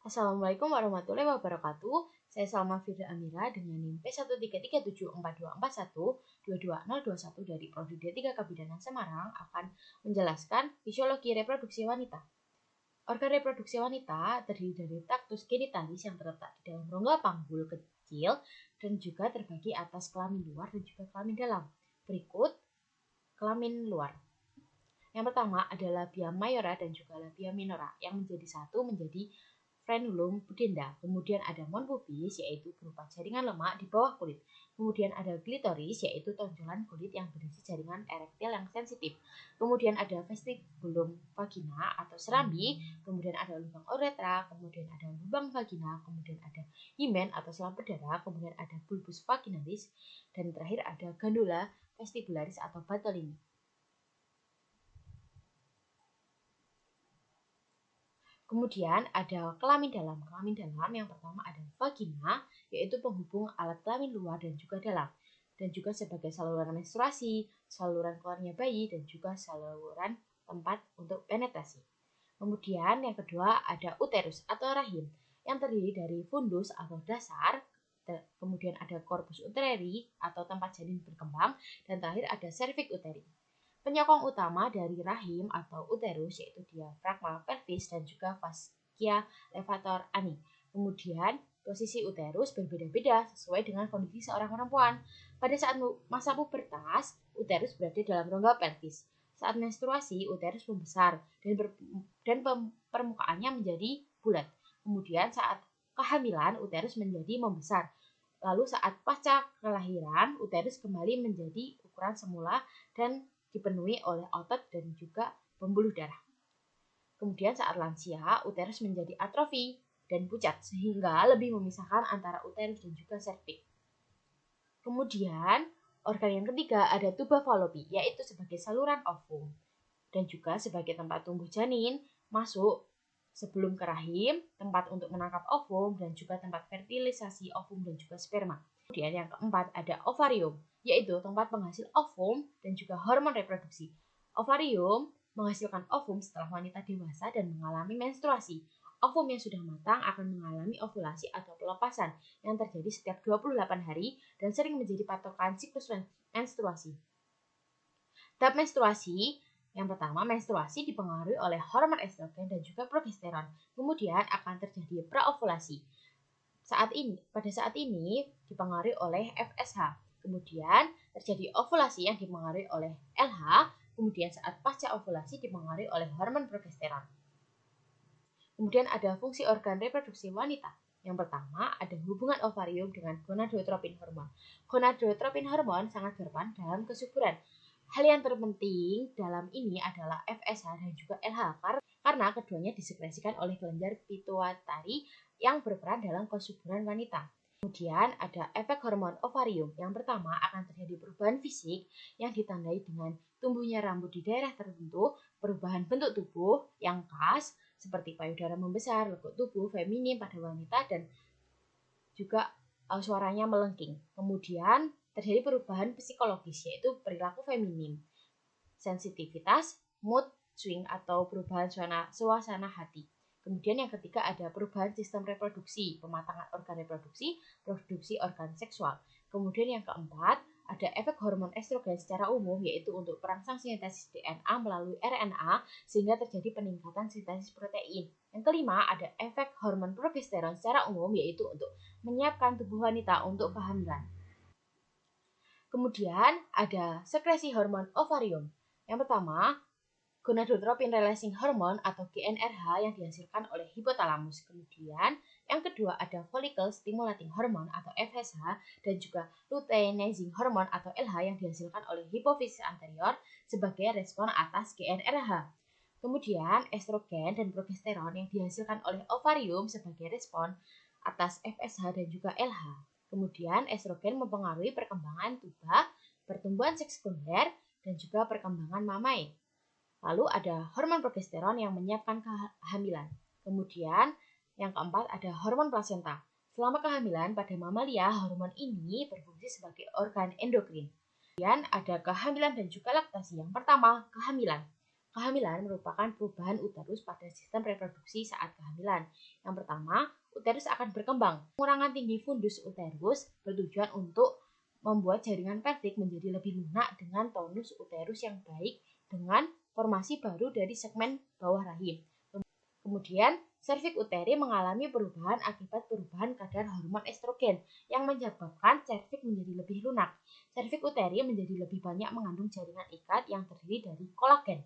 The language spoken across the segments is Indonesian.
Assalamualaikum warahmatullahi wabarakatuh. Saya Salma Firda Amira dengan NIM P13374241222021 dari Prodi D3 Kebidanan Semarang akan menjelaskan fisiologi reproduksi wanita. Organ reproduksi wanita terdiri dari traktus genitalis yang terletak di dalam rongga panggul kecil dan juga terbagi atas kelamin luar dan juga kelamin dalam. Berikut kelamin luar. Yang pertama adalah labia mayora dan juga labia minora yang menjadi satu menjadi frenulum pudenda. Kemudian ada mons pubis yaitu berupa jaringan lemak di bawah kulit. Kemudian ada klitoris yaitu tonjolan kulit yang berisi jaringan erektil yang sensitif. Kemudian ada vestibulum vagina atau serambi, kemudian ada lubang uretra, kemudian ada lubang vagina, kemudian ada himen atau selang berdarah, kemudian ada bulbus vaginalis, dan terakhir ada gandula vestibularis atau Bartolini. Kemudian ada kelamin dalam. Kelamin dalam yang pertama ada vagina, yaitu penghubung alat kelamin luar dan juga dalam. Dan juga sebagai saluran menstruasi, saluran keluarnya bayi, dan juga saluran tempat untuk penetrasi. Kemudian yang kedua ada uterus atau rahim, yang terdiri dari fundus atau dasar, kemudian ada corpus uteri atau tempat janin berkembang, dan terakhir ada cervix uteri. Penyokong utama dari rahim atau uterus yaitu diafragma pelvis dan juga fascia levator ani. Kemudian posisi uterus berbeda-beda sesuai dengan kondisi seorang perempuan. Pada saat masa pubertas, uterus berada dalam rongga pelvis. Saat menstruasi, uterus membesar dan permukaannya menjadi bulat. Kemudian saat kehamilan, uterus menjadi membesar. Lalu saat pasca kelahiran, uterus kembali menjadi ukuran semula dan dipenuhi oleh otot dan juga pembuluh darah. Kemudian saat lansia, uterus menjadi atrofi dan pucat sehingga lebih memisahkan antara uterus dan juga serviks. Kemudian organ yang ketiga ada tuba fallopi, yaitu sebagai saluran ovum dan juga sebagai tempat tumbuh janin masuk sebelum ke rahim, tempat untuk menangkap ovum dan juga tempat fertilisasi ovum dan juga sperma. Kemudian yang keempat ada ovarium, yaitu tempat penghasil ovum dan juga hormon reproduksi. Ovarium menghasilkan ovum setelah wanita dewasa dan mengalami menstruasi. Ovum yang sudah matang akan mengalami ovulasi atau pelepasan yang terjadi setiap 28 hari dan sering menjadi patokan siklus menstruasi. Tahap menstruasi yang pertama, menstruasi dipengaruhi oleh hormon estrogen dan juga progesteron. Kemudian akan terjadi praovulasi. Pada saat ini dipengaruhi oleh FSH. Kemudian terjadi ovulasi yang dipengaruhi oleh LH. Kemudian saat pasca ovulasi dipengaruhi oleh hormon progesteron. Kemudian ada fungsi organ reproduksi wanita. Yang pertama ada hubungan ovarium dengan gonadotropin hormon. Gonadotropin hormon sangat berperan dalam kesuburan. Hal yang terpenting dalam ini adalah FSH dan juga LH karena keduanya disekresikan oleh kelenjar pituitari yang berperan dalam kesuburan wanita. Kemudian ada efek hormon ovarium. Yang pertama akan terjadi perubahan fisik yang ditandai dengan tumbuhnya rambut di daerah tertentu, perubahan bentuk tubuh yang khas seperti payudara membesar, lekuk tubuh feminim pada wanita dan juga suaranya melengking. Kemudian terjadi perubahan psikologis yaitu perilaku feminim, sensitivitas, mood swing atau perubahan suasana hati. Kemudian yang ketiga ada perubahan sistem reproduksi, pematangan organ reproduksi, produksi organ seksual. Kemudian yang keempat ada efek hormon estrogen secara umum yaitu untuk perangsang sintesis DNA melalui RNA sehingga terjadi peningkatan sintesis protein. Yang kelima ada efek hormon progesteron secara umum yaitu untuk menyiapkan tubuh wanita untuk kehamilan. Kemudian ada sekresi hormon ovarium. Yang pertama, gonadotropin releasing hormone atau GnRH yang dihasilkan oleh hipotalamus. Kemudian yang kedua ada follicle stimulating hormone atau FSH dan juga luteinizing hormone atau LH yang dihasilkan oleh hipofisis anterior sebagai respon atas GnRH. Kemudian estrogen dan progesteron yang dihasilkan oleh ovarium sebagai respon atas FSH dan juga LH. Kemudian estrogen mempengaruhi perkembangan tuba, pertumbuhan seks sekunder, dan juga perkembangan mamai. Lalu ada hormon progesteron yang menyiapkan kehamilan. Kemudian yang keempat ada hormon plasenta. Selama kehamilan pada mamalia, hormon ini berfungsi sebagai organ endokrin. Kemudian ada kehamilan dan juga laktasi. Yang pertama, kehamilan. Kehamilan merupakan perubahan uterus pada sistem reproduksi saat kehamilan. Yang pertama, uterus akan berkembang. Pengurangan tinggi fundus uterus bertujuan untuk membuat jaringan pelvik menjadi lebih lunak dengan tonus uterus yang baik dengan formasi baru dari segmen bawah rahim. Kemudian, serviks uteri mengalami perubahan akibat perubahan kadar hormon estrogen yang menyebabkan serviks menjadi lebih lunak. Serviks uteri menjadi lebih banyak mengandung jaringan ikat yang terdiri dari kolagen.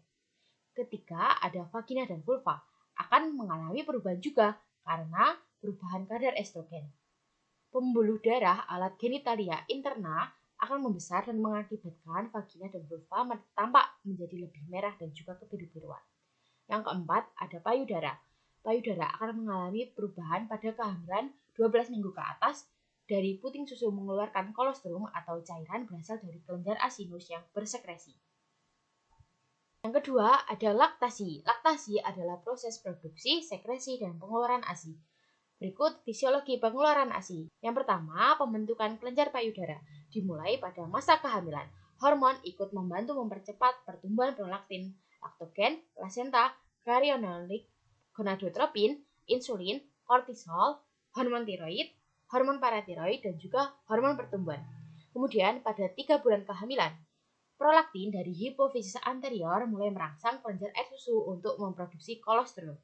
Ketika ada vagina dan vulva, akan mengalami perubahan juga karena perubahan kadar estrogen. Pembuluh darah alat genitalia interna akan membesar dan mengakibatkan vagina dan vulva tampak menjadi lebih merah dan juga kebiru-biruan. Yang keempat, ada payudara. Payudara akan mengalami perubahan pada kehamilan 12 minggu ke atas dari puting susu mengeluarkan kolostrum atau cairan berasal dari kelenjar asinus yang bersekresi. Yang kedua, ada laktasi. Laktasi adalah proses produksi, sekresi, dan pengeluaran ASI. Berikut fisiologi pengeluaran ASI. Yang pertama, pembentukan kelenjar payudara. Dimulai pada masa kehamilan. Hormon ikut membantu mempercepat pertumbuhan prolaktin, laktogen, plasenta, karyonolik, gonadotropin, insulin, kortisol, hormon tiroid, hormon paratiroid, dan juga hormon pertumbuhan. Kemudian pada 3 bulan kehamilan, prolaktin dari hipofisis anterior mulai merangsang kelenjar air susu untuk memproduksi kolostrum.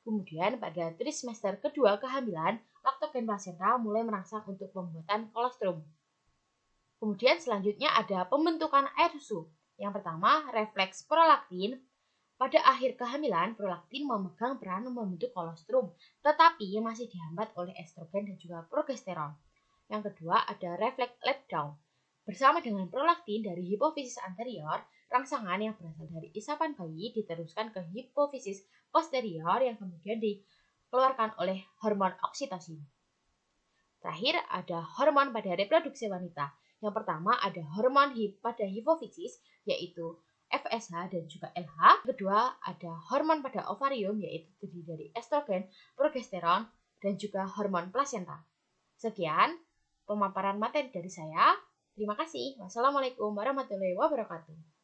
Kemudian pada trimester kedua kehamilan, laktogen plasenta mulai merangsang untuk pembuatan kolostrum. Kemudian selanjutnya ada pembentukan air susu. Yang pertama, refleks prolaktin. Pada akhir kehamilan, prolaktin memegang peran membentuk kolostrum, tetapi masih dihambat oleh estrogen dan juga progesteron. Yang kedua ada refleks letdown. Bersama dengan prolaktin dari hipofisis anterior, rangsangan yang berasal dari isapan bayi diteruskan ke hipofisis posterior yang kemudian dikeluarkan oleh hormon oksitosin. Terakhir ada hormon pada reproduksi wanita. Yang pertama ada hormon pada hipofisis yaitu FSH dan juga LH. Kedua ada hormon pada ovarium yaitu terdiri dari estrogen, progesteron, dan juga hormon plasenta. Sekian pemaparan materi dari saya. Terima kasih. Wassalamualaikum warahmatullahi wabarakatuh.